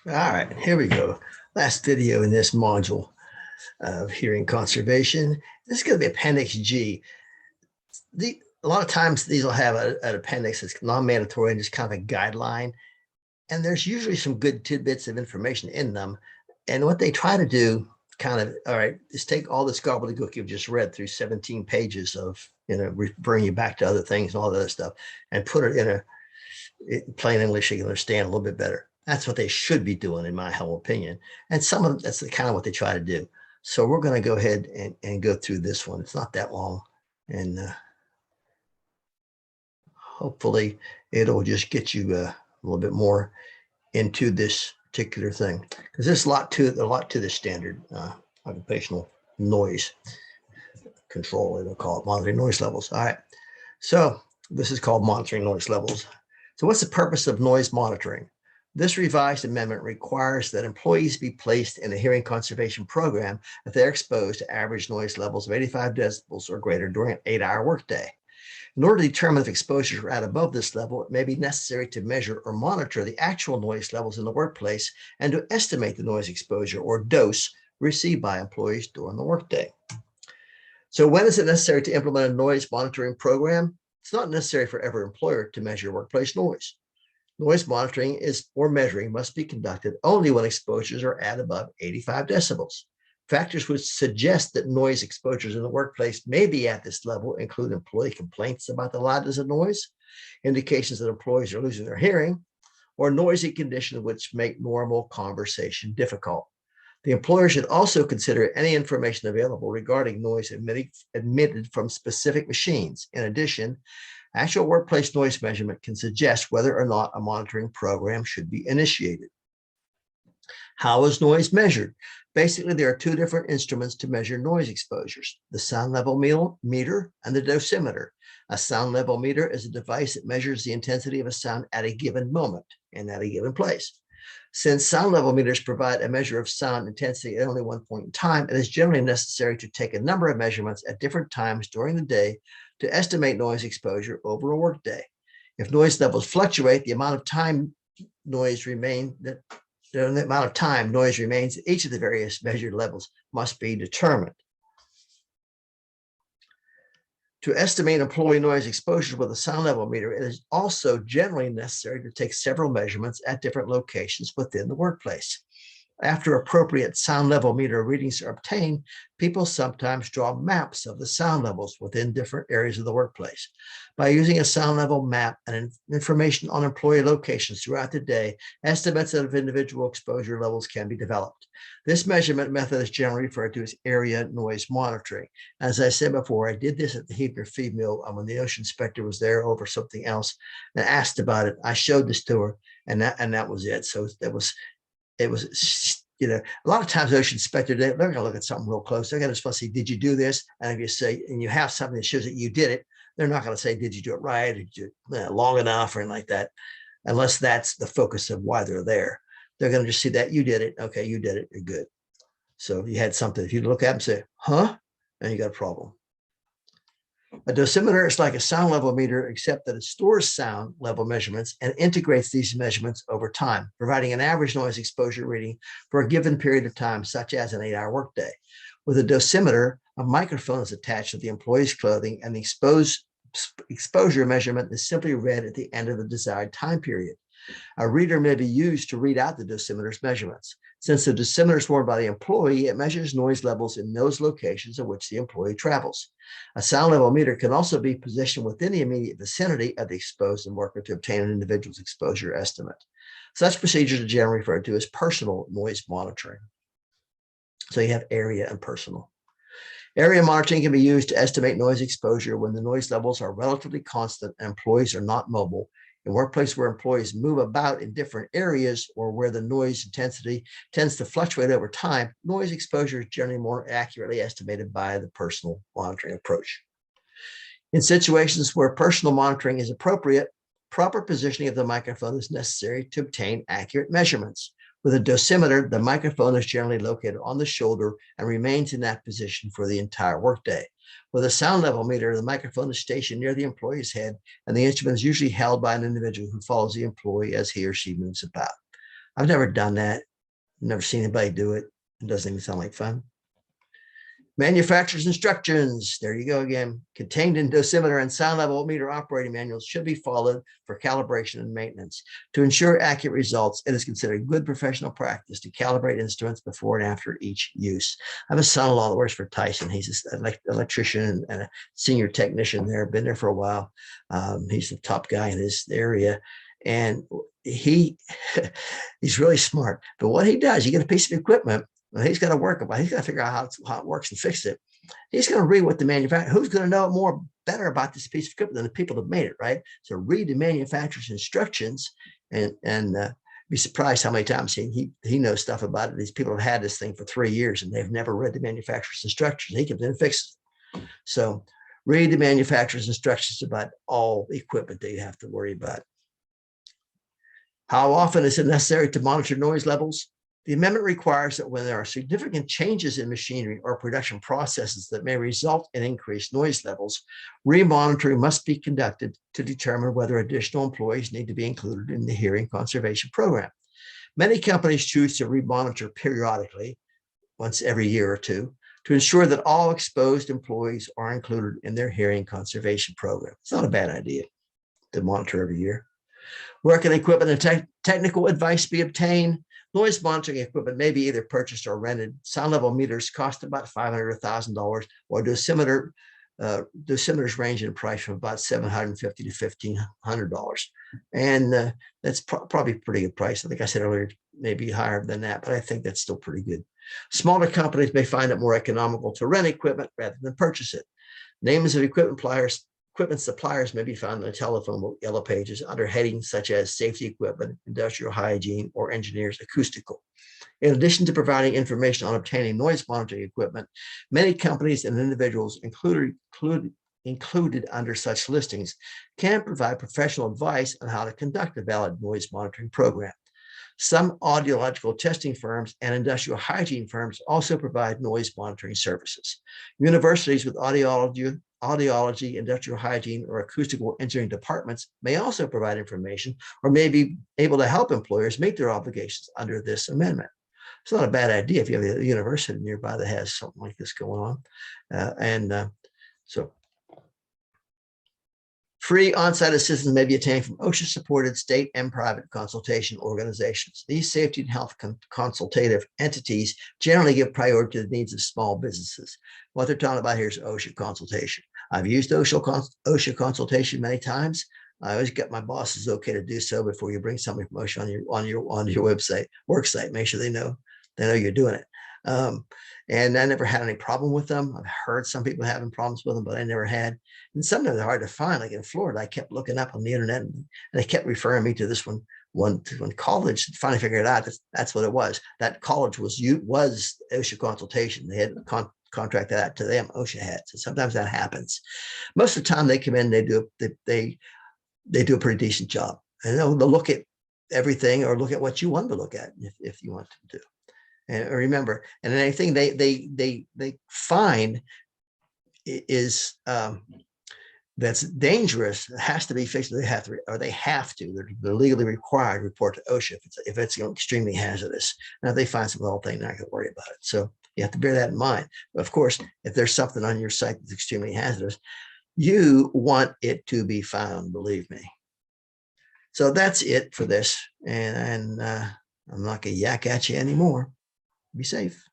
All right, here we go. Last video in this module of hearing conservation. This is going to be Appendix G. A lot of times these will have an appendix that's non-mandatory and just kind of a guideline. And there's usually some good tidbits of information in them. And what they try to do kind of, all right, is take all this gobbledygook you've just read through 17 pages of, bring you back to other things and all the other stuff and put it in plain English you can understand a little bit better. That's what they should be doing, in my humble opinion. And some of that's kind of what they try to do. So we're going to go ahead and go through this one. It's not that long. And hopefully it'll just get you a little bit more into this particular thing, because there's a lot to the standard occupational noise control. They'll call it monitoring noise levels. All right. So this is called monitoring noise levels. So what's the purpose of noise monitoring? This revised amendment requires that employees be placed in a hearing conservation program if they're exposed to average noise levels of 85 decibels or greater during an 8-hour workday. In order to determine if exposures are at above this level, it may be necessary to measure or monitor the actual noise levels in the workplace and to estimate the noise exposure or dose received by employees during the workday. So when is it necessary to implement a noise monitoring program? It's not necessary for every employer to measure workplace noise. Noise monitoring or measuring must be conducted only when exposures are at above 85 decibels. Factors which suggest that noise exposures in the workplace may be at this level include employee complaints about the loudness of noise, indications that employees are losing their hearing, or noisy conditions which make normal conversation difficult. The employer should also consider any information available regarding noise emitted from specific machines. In addition, actual workplace noise measurement can suggest whether or not a monitoring program should be initiated. How is noise measured? Basically, there are two different instruments to measure noise exposures, the sound level meter and the dosimeter. A sound level meter is a device that measures the intensity of a sound at a given moment and at a given place. Since sound level meters provide a measure of sound intensity at only one point in time, it is generally necessary to take a number of measurements at different times during the day to estimate noise exposure over a workday. If noise levels fluctuate, the amount of time noise remains at each of the various measured levels must be determined. To estimate employee noise exposure with a sound level meter, it is also generally necessary to take several measurements at different locations within the workplace. After appropriate sound level meter readings are obtained, people sometimes draw maps of the sound levels within different areas of the workplace. By using a sound level map and information on employee locations throughout the day, estimates of individual exposure levels can be developed. This measurement method is generally referred to as area noise monitoring. As I said before, I did this at the Heber feed mill when the ocean inspector was there over something else and asked about it. I showed this to her, and that was it. So it was, a lot of times ocean inspector, they're going to look at something real close. They're going to supposed to say, did you do this? And if you say, and you have something that shows that you did it, they're not going to say, did you do it right? Or did you long enough or anything like that, unless that's the focus of why they're there. They're going to just see that you did it. Okay, you did it. You're good. So if you had something, if you look at them and say, huh? And you got a problem. A dosimeter is like a sound level meter, except that it stores sound level measurements and integrates these measurements over time, providing an average noise exposure reading for a given period of time, such as an 8-hour workday. With a dosimeter, a microphone is attached to the employee's clothing, and the exposure measurement is simply read at the end of the desired time period. A reader may be used to read out the dosimeter's measurements. Since the dosimeter is worn by the employee, it measures noise levels in those locations in which the employee travels. A sound level meter can also be positioned within the immediate vicinity of the exposed worker to obtain an individual's exposure estimate. Such procedures are generally referred to as personal noise monitoring. So you have area and personal. Area monitoring can be used to estimate noise exposure when the noise levels are relatively constant and employees are not mobile. In workplaces where employees move about in different areas or where the noise intensity tends to fluctuate over time, noise exposure is generally more accurately estimated by the personal monitoring approach. In situations where personal monitoring is appropriate, proper positioning of the microphone is necessary to obtain accurate measurements. With a dosimeter, the microphone is generally located on the shoulder and remains in that position for the entire workday. With a sound level meter, the microphone is stationed near the employee's head, and the instrument is usually held by an individual who follows the employee as he or she moves about. I've never done that. Never seen anybody do it. It doesn't even sound like fun. Manufacturer's instructions, there you go again, contained in dosimeter and sound level meter operating manuals should be followed for calibration and maintenance. To ensure accurate results, it is considered good professional practice to calibrate instruments before and after each use. I have a son-in-law that works for Tyson. He's an electrician and a senior technician there, been there for a while. He's the top guy in his area. And he's really smart. But what he does, you get a piece of equipment, well, he's got to work about it. He's got to figure out how it works and fix it. He's going to read what the manufacturer, who's going to know more better about this piece of equipment than the people that made it, right? So read the manufacturer's instructions and be surprised how many times he knows stuff about it. These people have had this thing for 3 years and they've never read the manufacturer's instructions. He comes in and fixes it. So read the manufacturer's instructions about all equipment that you have to worry about. How often is it necessary to monitor noise levels? The amendment requires that when there are significant changes in machinery or production processes that may result in increased noise levels, remonitoring must be conducted to determine whether additional employees need to be included in the hearing conservation program. Many companies choose to remonitor periodically, once every year or two, to ensure that all exposed employees are included in their hearing conservation program. It's not a bad idea to monitor every year. Working equipment and technical advice be obtained. Noise monitoring equipment may be either purchased or rented. Sound level meters cost about $500 or $1,000, or dosimeters range in price from about $750 to $1,500. And that's probably a pretty good price. I think I said earlier, maybe higher than that, but I think that's still pretty good. Smaller companies may find it more economical to rent equipment rather than purchase it. Names of equipment suppliers may be found in the telephone book yellow pages under headings such as safety equipment, industrial hygiene, or engineers acoustical. In addition to providing information on obtaining noise monitoring equipment, many companies and individuals included under such listings can provide professional advice on how to conduct a valid noise monitoring program. Some audiological testing firms and industrial hygiene firms also provide noise monitoring services. Universities with audiology, industrial hygiene, or acoustical engineering departments may also provide information or may be able to help employers meet their obligations under this amendment. It's not a bad idea if you have a university nearby that has something like this going on. So free on-site assistance may be obtained from OSHA-supported state and private consultation organizations. These safety and health consultative entities generally give priority to the needs of small businesses. What they're talking about here is OSHA consultation. I've used OSHA consultation many times. I always get my bosses okay to do so before you bring somebody from OSHA on your website, work site. Make sure they know you're doing it. And I never had any problem with them. I've heard some people having problems with them, but I never had. And some of them are hard to find. Like in Florida, I kept looking up on the internet, and they kept referring me to this one college. Finally figured out that's what it was. That college was OSHA consultation. They had contracted that to them. OSHA had. So sometimes that happens. Most of the time they come in, they do a pretty decent job, and they'll look at everything or look at what you want to look at if you want to do. And remember, and anything they find is that's dangerous has to be fixed. They have to. They're legally required to report to OSHA if it's extremely hazardous. Now, if they find some little thing, they're not going to worry about it. So you have to bear that in mind. But of course, if there's something on your site that's extremely hazardous, you want it to be found. Believe me. So that's it for this, and I'm not going to yak at you anymore. Be safe.